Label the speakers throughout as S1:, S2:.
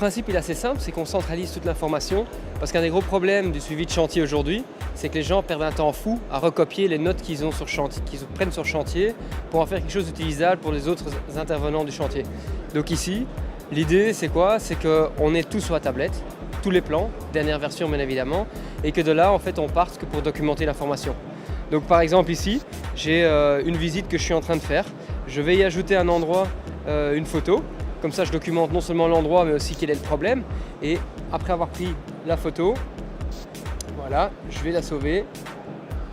S1: principe il est assez simple, c'est qu'on centralise toute l'information parce qu'un des gros problèmes du suivi de chantier aujourd'hui, c'est que les gens perdent un temps fou à recopier les notes qu'ils ont sur chantier, qu'ils prennent sur chantier pour en faire quelque chose d'utilisable pour les autres intervenants du chantier. Donc ici, l'idée c'est quoi? C'est qu'on ait tout sur la tablette, tous les plans, dernière version bien évidemment, et que de là en fait on parte que pour documenter l'information. Donc par exemple ici, j'ai une visite que je suis en train de faire, je vais y ajouter un endroit, une photo. Comme ça, je documente non seulement l'endroit, mais aussi quel est le problème. Et après avoir pris la photo, voilà, je vais la sauver.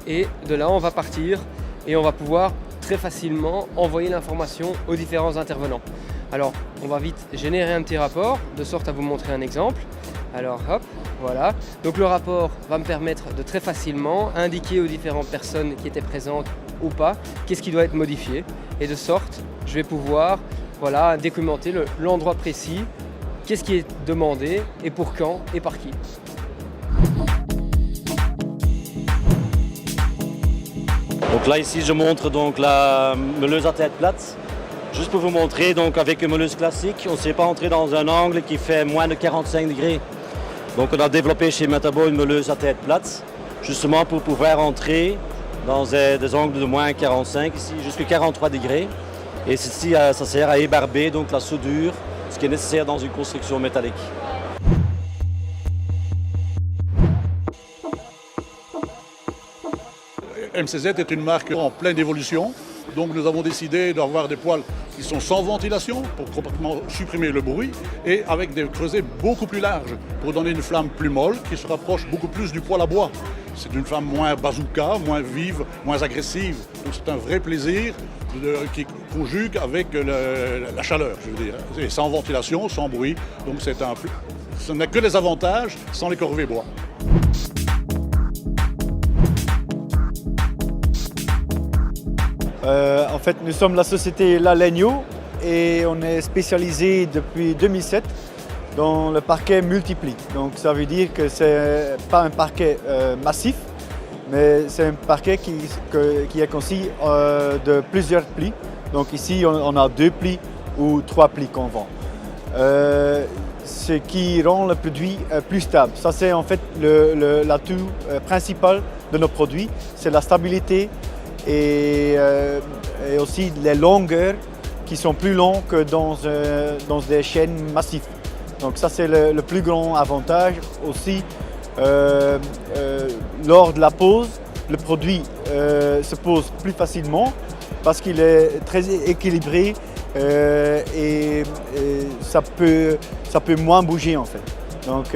S1: Et de là, on va partir et on va pouvoir très facilement envoyer l'information aux différents intervenants. Alors, on va vite générer un petit rapport, de sorte à vous montrer un exemple. Alors, hop, voilà. Donc, le rapport va me permettre de très facilement indiquer aux différentes personnes qui étaient présentes ou pas, qu'est-ce qui doit être modifié. Et de sorte, je vais pouvoir documenter l'endroit précis, qu'est-ce qui est demandé et pour quand et par qui.
S2: Donc là ici je montre donc la meuleuse à tête plate. Juste pour vous montrer, donc avec une meuleuse classique, on ne s'est pas entré dans un angle qui fait moins de 45 degrés. Donc on a développé chez Metabo une meuleuse à tête plate, justement pour pouvoir entrer dans des angles de moins 45, ici jusqu'à 43 degrés. Et ceci, ça sert à ébarber donc la soudure, ce qui est nécessaire dans une construction métallique.
S3: MCZ est une marque en pleine évolution, donc nous avons décidé d'avoir des poêles qui sont sans ventilation pour complètement supprimer le bruit et avec des creusets beaucoup plus larges pour donner une flamme plus molle qui se rapproche beaucoup plus du poêle à bois. C'est une flamme moins bazooka, moins vive, moins agressive, donc c'est un vrai plaisir qui conjugue avec la chaleur, je veux dire, et sans ventilation, sans bruit, donc ce n'est que des avantages sans les corvées bois.
S4: En fait, nous sommes la société La Legno et on est spécialisé depuis 2007 dans le parquet multipli. Donc ça veut dire que ce n'est pas un parquet massif, mais c'est un parquet qui est conçu de plusieurs plis. Donc ici, on a 2 plis ou 3 plis qu'on vend. Ce qui rend le produit plus stable. Ça, c'est en fait l'atout principal de nos produits, c'est la stabilité et aussi les longueurs qui sont plus longues que dans des chaînes massives. Donc ça, c'est le plus grand avantage. Aussi, lors de la pose, le produit se pose plus facilement parce qu'il est très équilibré et ça peut moins bouger en fait. Donc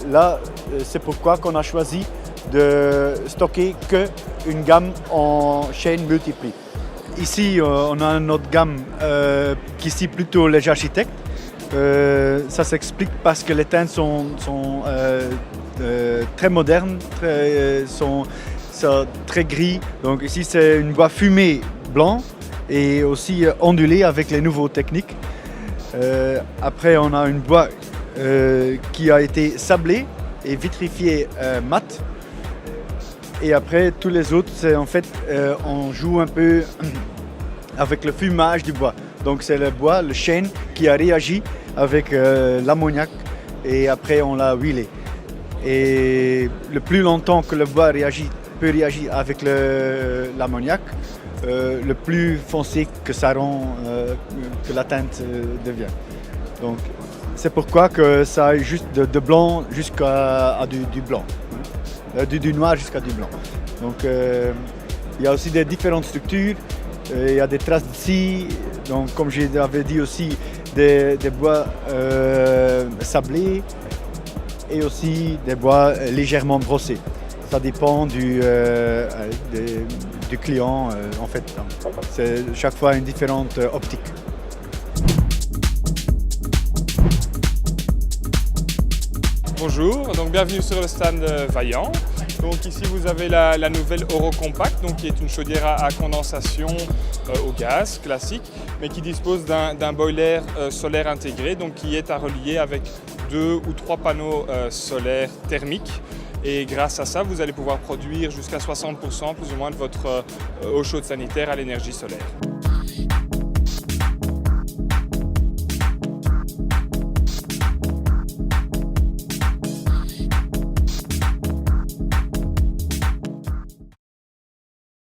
S4: là, c'est pourquoi qu'on a choisi de stocker qu'une gamme en chaîne multipli. Ici, on a notre gamme qui est plutôt les architectes. Ça s'explique parce que les teintes sont très modernes, sont très gris. Donc ici, c'est une bois fumé blanc et aussi ondulé avec les nouveaux techniques. Après, on a une bois qui a été sablée et vitrifiée mat. Et après, tous les autres, c'est en fait, on joue un peu avec le fumage du bois. Donc c'est le bois, le chêne, qui a réagi avec l'ammoniac et après on l'a huilé. Et le plus longtemps que le bois peut réagir avec l'ammoniac, le plus foncé que ça rend, que la teinte devient. Donc c'est pourquoi que ça a juste de blanc jusqu'à du blanc. Du noir jusqu'à du blanc. Donc il y a aussi des différentes structures, il y a des traces de scie, donc comme je l'avais dit aussi des bois sablés et aussi des bois légèrement brossés. Ça dépend du client en fait. C'est chaque fois une différente optique.
S5: Bonjour, donc bienvenue sur le stand Vaillant. Donc ici vous avez la nouvelle Eurocompact, donc qui est une chaudière à condensation au gaz classique, mais qui dispose d'un boiler solaire intégré, donc qui est à relier avec 2 ou 3 panneaux solaires thermiques. Et grâce à ça, vous allez pouvoir produire jusqu'à 60% plus ou moins de votre eau chaude sanitaire à l'énergie solaire.